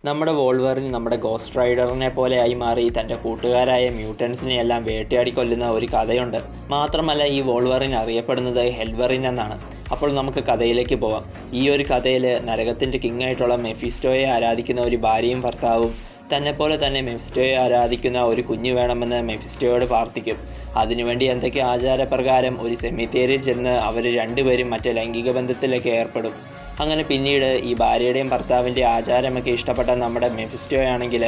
നമ്മുടെ വോൾവറിൻ നമ്മുടെ ഗോസ്റ്റ് റൈഡറിനെ പോലെ ആയി മാറി തൻ്റെ കൂട്ടുകാരായ മ്യൂട്ടൻസിനെ എല്ലാം വേട്ടയാടി കൊല്ലുന്ന ഒരു കഥയുണ്ട്. മാത്രമല്ല ഈ വോൾവറിൻ അറിയപ്പെടുന്നത് ഹെൽവറിൻ എന്നാണ്. അപ്പോൾ നമുക്ക് കഥയിലേക്ക് പോവാം. ഈ ഒരു കഥയിൽ നരകത്തിൻ്റെ കിങ്ങായിട്ടുള്ള മെഫിസ്റ്റോയെ ആരാധിക്കുന്ന ഒരു ഭാര്യയും ഭർത്താവും തന്നെപ്പോലെ തന്നെ മെഫിസ്റ്റോയെ ആരാധിക്കുന്ന ഒരു കുഞ്ഞു വേണമെന്ന് മെഫിസ്റ്റോയോട് പ്രാർത്ഥിക്കും. അതിനുവേണ്ടി എന്തൊക്കെ ആചാരപ്രകാരം ഒരു സെമിത്തേരിയിൽ ചെന്ന് അവർ രണ്ടുപേരും മറ്റ് ലൈംഗിക ബന്ധത്തിലേക്ക് ഏർപ്പെടും. അങ്ങനെ പിന്നീട് ഈ ഭാര്യയുടെയും ഭർത്താവിൻ്റെ ആചാരമൊക്കെ ഇഷ്ടപ്പെട്ട നമ്മുടെ മെഫിസ്റ്റോയാണെങ്കിൽ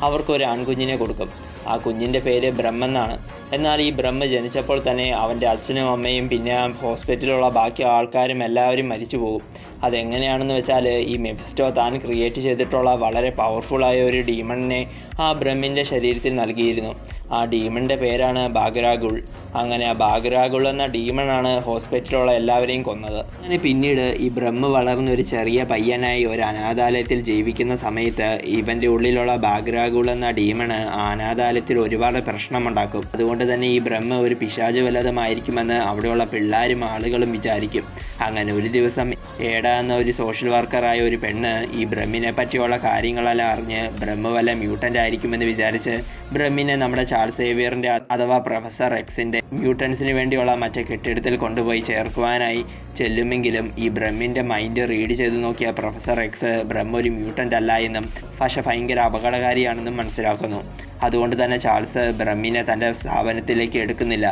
അവർക്കൊരു ആൺകുഞ്ഞിനെ കൊടുക്കും. ആ കുഞ്ഞിൻ്റെ പേര് ബ്രഹ്മെന്നാണ്. എന്നാൽ ഈ ബ്രഹ്മ ജനിച്ചപ്പോൾ തന്നെ അവൻ്റെ അച്ഛനും അമ്മയും പിന്നെ ഹോസ്പിറ്റലിലുള്ള ബാക്കി ആൾക്കാരും എല്ലാവരും മരിച്ചു പോകും. അതെങ്ങനെയാണെന്ന് വെച്ചാൽ ഈ മെഫിസ്റ്റോ താൻ ക്രിയേറ്റ് ചെയ്തിട്ടുള്ള വളരെ പവർഫുള്ളായ ഒരു ഡീമണിനെ ആ ബ്രഹ്മിൻ്റെ ശരീരത്തിൽ നൽകിയിരുന്നു. ആ ഡീമണിൻ്റെ പേരാണ് ബാഗ്രാഗുൾ. അങ്ങനെ ആ ബാഗ്രാഗുൾ എന്ന ഡീമണാണ് ഹോസ്പിറ്റലിലുള്ള എല്ലാവരെയും കൊന്നത്. അങ്ങനെ പിന്നീട് ഈ ബ്രഹ്മ വളർന്നൊരു ചെറിയ പയ്യനായി ഒരു അനാഥാലയത്തിൽ ജീവിക്കുന്ന സമയത്ത് ഇവൻ്റെ ഉള്ളിലുള്ള ബാഗ്രാഗുൾ എന്ന ഡീമണ് ആ അനാഥാലയത്തിൽ ഒരുപാട് പ്രശ്നമുണ്ടാക്കും. അതുകൊണ്ട് തന്നെ ഈ ബ്രഹ്മ ഒരു പിശാച് വല്ലതുമായിരിക്കുമെന്ന് അവിടെയുള്ള പിള്ളേരും ആളുകളും വിചാരിക്കും. അങ്ങനെ ഒരു ദിവസം ഏഡ എന്ന ഒരു സോഷ്യൽ വർക്കറായ ഒരു പെണ്ണ് ഈ ബ്രഹ്മിനെ പറ്റിയുള്ള കാര്യങ്ങളെല്ലാം അറിഞ്ഞ് ബ്രഹ്മ വല്ല മ്യൂട്ടൻ്റ് ആയിരിക്കുമെന്ന് വിചാരിച്ച് ബ്രഹ്മിനെ നമ്മുടെ ചാൾസ് സേവിയറിൻ്റെ അഥവാ പ്രൊഫസർ എക്സിൻ്റെ മ്യൂട്ടൻസിന് വേണ്ടിയുള്ള മറ്റേ കെട്ടിടത്തിൽ കൊണ്ടുപോയി ചേർക്കുവാനായി ചെല്ലുമെങ്കിലും ഈ ബ്രഹ്മിൻ്റെ മൈൻഡ് റീഡ് ചെയ്ത് നോക്കിയ പ്രൊഫസർ എക്സ് ബ്രഹ്മ ഒരു മ്യൂട്ടൻ്റ് അല്ല എന്നും പക്ഷേ ഭയങ്കര അപകടകാരിയാണെന്നും മനസ്സിലാക്കുന്നു. അതുകൊണ്ട് തന്നെ ചാൾസ് ബ്രഹ്മിനെ തൻ്റെ സ്ഥാപനത്തിലേക്ക് എടുക്കുന്നില്ല.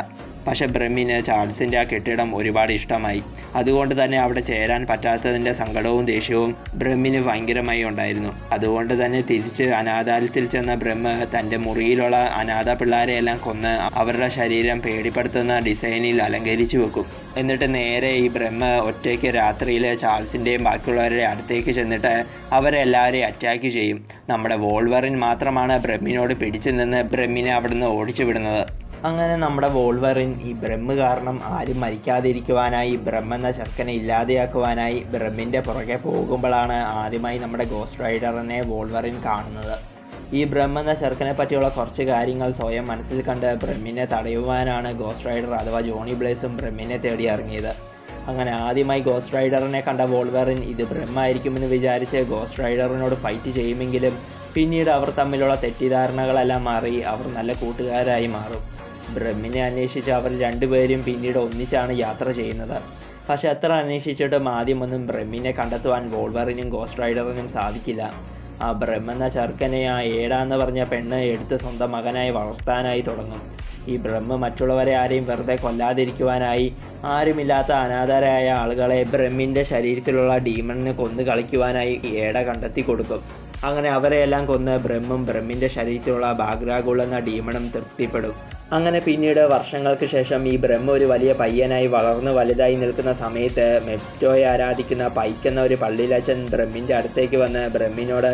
പക്ഷെ ബ്രഹ്മിന് ചാൾസിൻ്റെ ആ കെട്ടിടം ഒരുപാട് ഇഷ്ടമായി. അതുകൊണ്ട് തന്നെ അവിടെ ചേരാൻ പറ്റാത്തതിൻ്റെ സങ്കടവും ദേഷ്യവും ബ്രഹ്മിന് ഭയങ്കരമായി ഉണ്ടായിരുന്നു. അതുകൊണ്ട് തന്നെ തിരിച്ച് അനാഥാലയത്തിൽ ചെന്ന ബ്രഹ്മ തൻ്റെ മുറിയിലുള്ള അനാഥ പിള്ളേരെയെല്ലാം കൊന്ന് അവരുടെ ശരീരം പേടിപ്പെടുത്തുന്ന ഡിസൈനിൽ അലങ്കരിച്ചു വെക്കും. എന്നിട്ട് നേരെ ഈ ബ്രഹ്മ ഒറ്റയ്ക്ക് രാത്രിയിൽ ചാൾസിൻ്റെയും ബാക്കിയുള്ളവരുടെ അടുത്തേക്ക് ചെന്നിട്ട് അവരെല്ലാവരെയും അറ്റാക്ക് ചെയ്യും. നമ്മുടെ വോൾവറിൻ മാത്രമാണ് ബ്രഹ്മിനോട് പിടിച്ചു നിന്ന് ബ്രഹ്മിനെ അവിടുന്ന് ഓടിച്ചു വിടുന്നത്. അങ്ങനെ നമ്മുടെ വോൾവറിൻ ഈ ബ്രഹ്മ കാരണം ആരും മരിക്കാതിരിക്കുവാനായി ബ്രഹ്മ എന്ന ചെറുക്കനെ ഇല്ലാതെയാക്കുവാനായി ബ്രഹ്മിൻ്റെ പുറകെ പോകുമ്പോഴാണ് ആദ്യമായി നമ്മുടെ ഗോസ്റ്റ് റൈഡറിനെ വോൾവറിൻ കാണുന്നത്. ഈ ബ്രഹ്മ എന്ന ചെറുക്കനെ പറ്റിയുള്ള കുറച്ച് കാര്യങ്ങൾ സ്വയം മനസ്സിൽ കണ്ട് ബ്രഹ്മിനെ തടയുവാനാണ് ഗോസ്റ്റ് റൈഡർ അഥവാ ജോണി ബ്ലേസും ബ്രഹ്മിനെ തേടി ഇറങ്ങിയത്. അങ്ങനെ ആദ്യമായി ഗോസ്റ്റ് റൈഡറിനെ കണ്ട വോൾവറിൻ ഇത് ബ്രഹ്മ ആയിരിക്കുമെന്ന് വിചാരിച്ച് ഗോസ്റ്റ് റൈഡറിനോട് ഫൈറ്റ് ചെയ്യുമെങ്കിലും പിന്നീട് അവർ തമ്മിലുള്ള തെറ്റിദ്ധാരണകളെല്ലാം മാറി അവർ നല്ല കൂട്ടുകാരായി മാറും. ബ്രഹ്മിനെ അന്വേഷിച്ച് അവർ രണ്ടുപേരും പിന്നീട് ഒന്നിച്ചാണ് യാത്ര ചെയ്യുന്നത്. പക്ഷെ എത്ര അന്വേഷിച്ചിട്ടും ആദ്യമൊന്നും ബ്രഹ്മിനെ കണ്ടെത്തുവാൻ വോൾവറിനും ഗോസ്റ്റ് റൈഡറിനും സാധിക്കില്ല. ആ ബ്രഹ്മ എന്ന ചെറുക്കനെ ആ ഏഡ എന്ന് പറഞ്ഞ പെണ്ണ് എടുത്ത് സ്വന്തം മകനായി വളർത്താനായി തുടങ്ങും. ഈ ബ്രഹ്മ മറ്റുള്ളവരെ ആരെയും വെറുതെ കൊല്ലാതിരിക്കുവാനായി ആരുമില്ലാത്ത അനാഥരായ ആളുകളെ ബ്രഹ്മിൻ്റെ ശരീരത്തിലുള്ള ഡീമണിന് കൊന്നു കളിക്കുവാനായി ഏഡ കണ്ടെത്തി കൊടുക്കും. അങ്ങനെ അവരെയെല്ലാം കൊന്ന് ബ്രഹ്മും ബ്രഹ്മിൻ്റെ ശരീരത്തിലുള്ള ബാഗ്രാഗുൾ എന്ന ഡീമണും തൃപ്തിപ്പെടും. അങ്ങനെ പിന്നീട് വർഷങ്ങൾക്ക് ശേഷം ഈ ബ്രഹ്മ ഒരു വലിയ പയ്യനായി വളർന്ന് വലുതായി നിൽക്കുന്ന സമയത്ത് മെഫിസ്റ്റോയെ ആരാധിക്കുന്ന പൈക്ക് എന്ന ഒരു പള്ളിയിലച്ചൻ ബ്രഹ്മിൻ്റെ അടുത്തേക്ക് വന്ന് ബ്രഹ്മിനോട്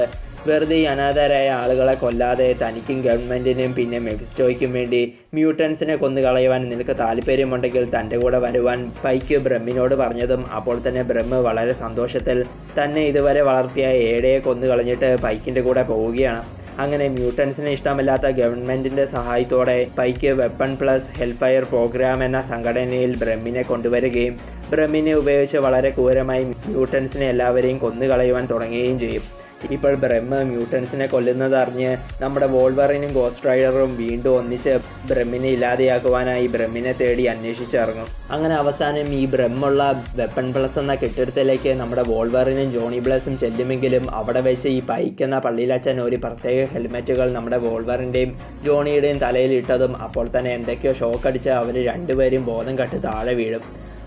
വെറുതെ ഈ അനാഥരായ ആളുകളെ കൊല്ലാതെ തനിക്കും ഗവൺമെൻറ്റിനും പിന്നെ മെഫിസ്റ്റോയ്ക്കും വേണ്ടി മ്യൂട്ടൻസിനെ കൊന്നു കളയുവാൻ നിനക്ക് താല്പര്യമുണ്ടെങ്കിൽ തൻ്റെ കൂടെ വരുവാൻ പൈക്ക് ബ്രഹ്മിനോട് പറഞ്ഞതും അപ്പോൾ തന്നെ ബ്രഹ്മ വളരെ സന്തോഷത്തിൽ തന്നെ ഇതുവരെ വളർത്തിയ ഏഡയെ കൊന്നു കളഞ്ഞിട്ട് പൈക്കിൻ്റെ കൂടെ പോവുകയാണ്. അങ്ങനെ മ്യൂട്ടൻസിനെ ഇഷ്ടമില്ലാത്ത ഗവൺമെൻറ്റിൻ്റെ സഹായത്തോടെ പൈക്ക് വെപ്പൺ പ്ലസ് ഹെൽഫയർ പ്രോഗ്രാം എന്ന സംഘടനയിൽ ബ്രഹ്മിനെ കൊണ്ടുവരികയും ബ്രഹ്മിനെ ഉപയോഗിച്ച് വളരെ ക്രൂരമായി മ്യൂട്ടൻസിനെ എല്ലാവരെയും കൊന്നുകളയുവാൻ തുടങ്ങുകയും ചെയ്യും. ഇപ്പോൾ ബ്രഹ്മ മ്യൂട്ടൻസിനെ കൊല്ലുന്നതറിഞ്ഞ് നമ്മുടെ വോൾവറിനും ഗോസ്റ്റ് റൈഡറും വീണ്ടും ഒന്നിച്ച് ബ്രഹ്മിനെ ഇല്ലാതെയാക്കുവാനായി ബ്രഹ്മിനെ തേടി അന്വേഷിച്ചിറങ്ങും. അങ്ങനെ അവസാനം ഈ ബ്രഹ്മുള്ള വെപ്പൺ പ്ലസ് എന്ന കെട്ടിടത്തിലേക്ക് നമ്മുടെ വോൾവറിനും ജോണി ബ്ലേസും ചെല്ലുമെങ്കിലും അവിടെ വെച്ച് ഈ പൈക്ക് എന്ന പള്ളിയിലച്ചൻ ഒരു പ്രത്യേക ഹെൽമെറ്റുകൾ നമ്മുടെ വോൾവറിൻ്റെയും ജോണിയുടെയും തലയിൽ ഇട്ടതും അപ്പോൾ തന്നെ എന്തൊക്കെയോ ഷോക്കടിച്ച് അവർ രണ്ടുപേരും ബോധം കെട്ട് താഴെ വീഴും.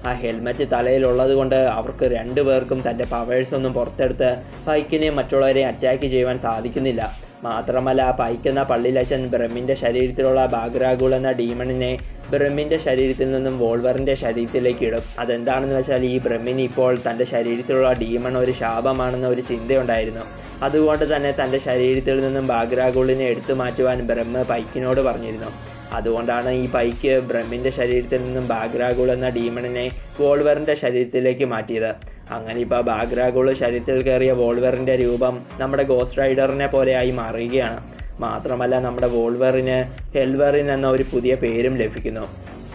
ആ ഹെൽമെറ്റ് തലയിലുള്ളത് കൊണ്ട് അവർക്ക് രണ്ടുപേർക്കും തൻ്റെ പവേഴ്സൊന്നും പുറത്തെടുത്ത് പൈക്കിനെയും മറ്റുള്ളവരെയും അറ്റാക്ക് ചെയ്യുവാൻ സാധിക്കുന്നില്ല. മാത്രമല്ല പൈക്ക് എന്ന പള്ളിയിലച്ചൻ ബ്രഹ്മിൻ്റെ ശരീരത്തിലുള്ള ബാഗ്രാഗുൾ എന്ന ഡീമണിനെ ബ്രഹ്മിൻ്റെ ശരീരത്തിൽ നിന്നും വോൾവറിൻ്റെ ശരീരത്തിലേക്ക് ഇടും. അതെന്താണെന്ന് വെച്ചാൽ ഈ ബ്രഹ്മിന് ഇപ്പോൾ തൻ്റെ ശരീരത്തിലുള്ള ഡീമൺ ഒരു ശാപമാണെന്ന ഒരു ചിന്തയുണ്ടായിരുന്നു. അതുകൊണ്ട് തന്നെ തൻ്റെ ശരീരത്തിൽ നിന്നും ബാഗ്രാഗുളിനെ എടുത്തു മാറ്റുവാൻ ബ്രഹ്മ പൈക്കിനോട് പറഞ്ഞിരുന്നു. അതുകൊണ്ടാണ് ഈ പൈക്ക് ബ്രഹ്മിൻ്റെ ശരീരത്തിൽ നിന്നും ബാഗ്രാഗുൾ എന്ന ഡീമണിനെ വോൾവറിൻ്റെ ശരീരത്തിലേക്ക് മാറ്റിയത്. അങ്ങനെ ഇപ്പോൾ ബാഗ്രാഗുൾ ശരീരത്തിൽ കയറിയ വോൾവറിൻ്റെ രൂപം നമ്മുടെ ഗോസ്റ്റ് റൈഡറിനെ പോലെയായി മാറുകയാണ്. മാത്രമല്ല നമ്മുടെ വോൾവറിന് ഹെൽവറിൻ എന്ന ഒരു പുതിയ പേരും ലഭിക്കുന്നു.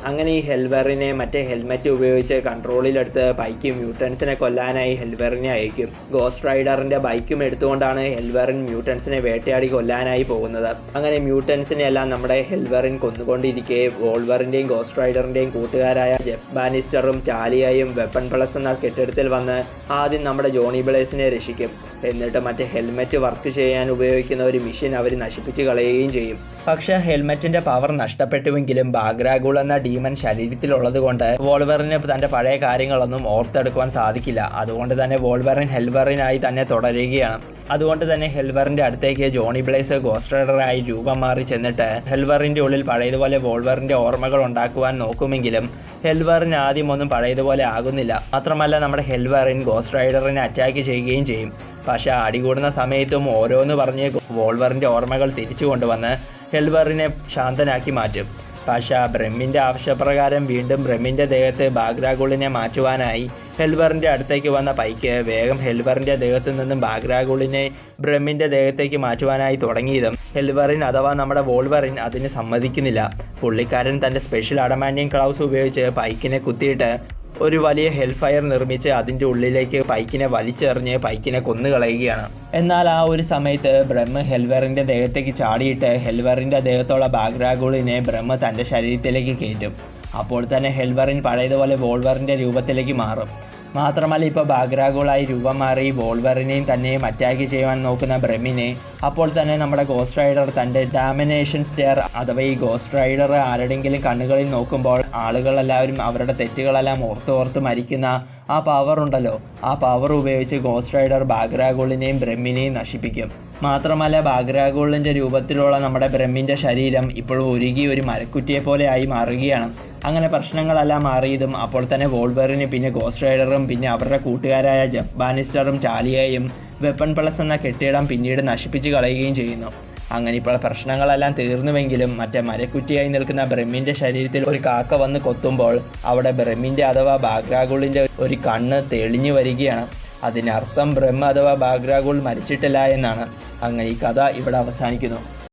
അങ്ങനെ ഈ ഹെൽവറിനെ മറ്റേ ഹെൽമെറ്റ് ഉപയോഗിച്ച് കൺട്രോളിലെടുത്ത് പൈക്ക് മ്യൂട്ടൻസിനെ കൊല്ലാനായി ഹെൽവറിനെ അയക്കും. ഗോസ്റ്റ് റൈഡറിൻ്റെ ബൈക്കും എടുത്തുകൊണ്ടാണ് ഹെൽവറിൻ മ്യൂട്ടൻസിനെ വേട്ടയാടി കൊല്ലാനായി പോകുന്നത്. അങ്ങനെ മ്യൂട്ടൻസിനെ എല്ലാം നമ്മുടെ ഹെൽവറിൻ കൊന്നുകൊണ്ടിരിക്കെ വോൾവറിൻ്റെയും ഗോസ്റ്റ് റൈഡറിൻ്റെയും കൂട്ടുകാരായ ജെഫ് ബാനിസ്റ്ററും ചാലിയായും വെപ്പൺ പ്ലസ് എന്ന കെട്ടിടത്തിൽ വന്ന് ആദ്യം നമ്മുടെ ജോണി ബ്ലേസിനെ രക്ഷിക്കും. എന്നിട്ട് മറ്റേ ഹെൽമെറ്റ് വർക്ക് ചെയ്യാൻ ഉപയോഗിക്കുന്ന ഒരു മെഷീൻ അവർ നശിപ്പിച്ച് കളയുകയും ചെയ്യും. പക്ഷേ ഹെൽമെറ്റിൻ്റെ പവർ നഷ്ടപ്പെട്ടുവെങ്കിലും ബാഗ്രാഗുൾ എന്ന ഡീമൻ ശരീരത്തിലുള്ളത് കൊണ്ട് വോൾവറിന് തൻ്റെ പഴയ കാര്യങ്ങളൊന്നും ഓർത്തെടുക്കുവാൻ സാധിക്കില്ല. അതുകൊണ്ട് തന്നെ വോൾവറിൻ ഹെൽവറിനായി തന്നെ തുടരുകയാണ്. അതുകൊണ്ട് തന്നെ ഹെൽവറിൻ്റെ അടുത്തേക്ക് ജോണി ബ്ലേസ് ഗോസ്റ്റ് റൈഡറായി രൂപം മാറി ചെന്നിട്ട് ഹെൽവറിൻ്റെ ഉള്ളിൽ പഴയതുപോലെ വോൾവറിൻ്റെ ഓർമ്മകൾ ഉണ്ടാക്കുവാൻ നോക്കുമെങ്കിലും ഹെൽവറിൻ ആദ്യം ഒന്നും പഴയതുപോലെ ആകുന്നില്ല. മാത്രമല്ല നമ്മുടെ ഹെൽവറിൻ ഗോസ്റ്റ് റൈഡറിനെ അറ്റാക്ക് ചെയ്യുകയും ചെയ്യും. പക്ഷേ അടികൂടുന്ന സമയത്തും ഓരോന്ന് പറഞ്ഞ് വോൾവറിൻ്റെ ഓർമ്മകൾ തിരിച്ചു കൊണ്ടുവന്ന് ഹെൽവറിനെ ശാന്തനാക്കി മാറ്റും. പക്ഷേ ബ്രെമ്മിൻ്റെ ആവശ്യപ്രകാരം വീണ്ടും ബ്രെമ്മിൻ്റെ ദേഹത്ത് ബാഗ്രാഗുളിനെ മാറ്റുവാനായി ഹെൽവറിൻ്റെ അടുത്തേക്ക് വന്ന പൈക്ക് വേഗം ഹെൽവറിൻ്റെ ദേഹത്തു നിന്നും ബാഗ്രാഗുളിനെ ബ്രെമ്മിൻ്റെ ദേഹത്തേക്ക് മാറ്റുവാനായി തുടങ്ങിയതും ഹെൽവറിൻ അഥവാ നമ്മുടെ വോൾവറിൻ അതിന് സമ്മതിക്കുന്നില്ല. പുള്ളിക്കാരൻ തൻ്റെ സ്പെഷ്യൽ അഡമാൻഡിയം ക്ലൗസ് ഉപയോഗിച്ച് പൈക്കിനെ കുത്തിയിട്ട് ഒരു വലിയ ഹെൽഫയർ നിർമ്മിച്ച് അതിൻ്റെ ഉള്ളിലേക്ക് പൈക്കിനെ വലിച്ചെറിഞ്ഞ് പൈക്കിനെ കൊന്നുകളയുകയാണ്. എന്നാൽ ആ ഒരു സമയത്ത് ബ്രഹ്മ ഹെൽവറിൻ്റെ ദേഹത്തേക്ക് ചാടിയിട്ട് ഹെൽവറിൻ്റെ ദേഹത്തുള്ള ബാഗ്രാഗുളിനെ ബ്രഹ്മ തൻ്റെ ശരീരത്തിലേക്ക് കയറ്റും. അപ്പോൾ തന്നെ ഹെൽവറിൻ പഴയതുപോലെ വോൾവറിൻ്റെ രൂപത്തിലേക്ക് മാറും. മാത്രമല്ല ഇപ്പോൾ ബാഗ്രാഗുളായി രൂപം മാറി വോൾവറിനെയും തന്നെയും അറ്റാക്ക് ചെയ്യുവാൻ നോക്കുന്ന ബ്രഹ്മിനെ അപ്പോൾ തന്നെ നമ്മുടെ ഗോസ്റ്റ് റൈഡർ തൻ്റെ ഡാമിനേഷൻ സ്റ്റെയർ അഥവാ ഈ ഗോസ്റ്റ് റൈഡർ ആരുടെങ്കിലും കണ്ണുകളിൽ നോക്കുമ്പോൾ ആളുകളെല്ലാവരും അവരുടെ തെറ്റുകളെല്ലാം ഓർത്ത് മരിക്കുന്ന ആ പവർ ഉണ്ടല്ലോ, ആ പവർ ഉപയോഗിച്ച് ഗോസ്റ്റ് റൈഡർ ബാഗ്രാഗുളിനെയും ബ്രഹ്മിനെയും നശിപ്പിക്കും. മാത്രമല്ല ബാഗ്രാഗുളിൻ്റെ രൂപത്തിലുള്ള നമ്മുടെ ബ്രഹ്മിൻ്റെ ശരീരം ഇപ്പോൾ ഉരുകി ഒരു മരക്കുറ്റിയെ പോലെ ആയി മാറുകയാണ്. അങ്ങനെ പ്രശ്നങ്ങളെല്ലാം മാറിയതും അപ്പോൾ തന്നെ വോൾവറിന് പിന്നെ ഗോസ്റ്റ് റൈഡറും പിന്നെ അവരുടെ കൂട്ടുകാരായ ജെഫ് ബാനിസ്റ്ററും ചാലിയയും വെപ്പൺ പ്ലസ് എന്ന കെട്ടിടം പിന്നീട് നശിപ്പിച്ച് കളയുകയും ചെയ്യുന്നു. അങ്ങനെ ഇപ്പോൾ പ്രശ്നങ്ങളെല്ലാം തീർന്നുവെങ്കിലും മറ്റേ മരക്കുറ്റിയായി നിൽക്കുന്ന ബ്രഹ്മിൻ്റെ ശരീരത്തിൽ ഒരു കാക്ക വന്ന് കൊത്തുമ്പോൾ അവിടെ ബ്രഹ്മിൻ്റെ അഥവാ ബാഗ്രാഗുളിൻ്റെ ഒരു കണ്ണ് തെളിഞ്ഞു വരികയാണ്. അതിനർത്ഥം ബ്രഹ്മ അഥവാ ബാഗ്രാഗുൾ മരിച്ചിട്ടില്ല എന്നാണ്. അങ്ങനെ ഈ കഥ ഇവിടെ അവസാനിക്കുന്നു.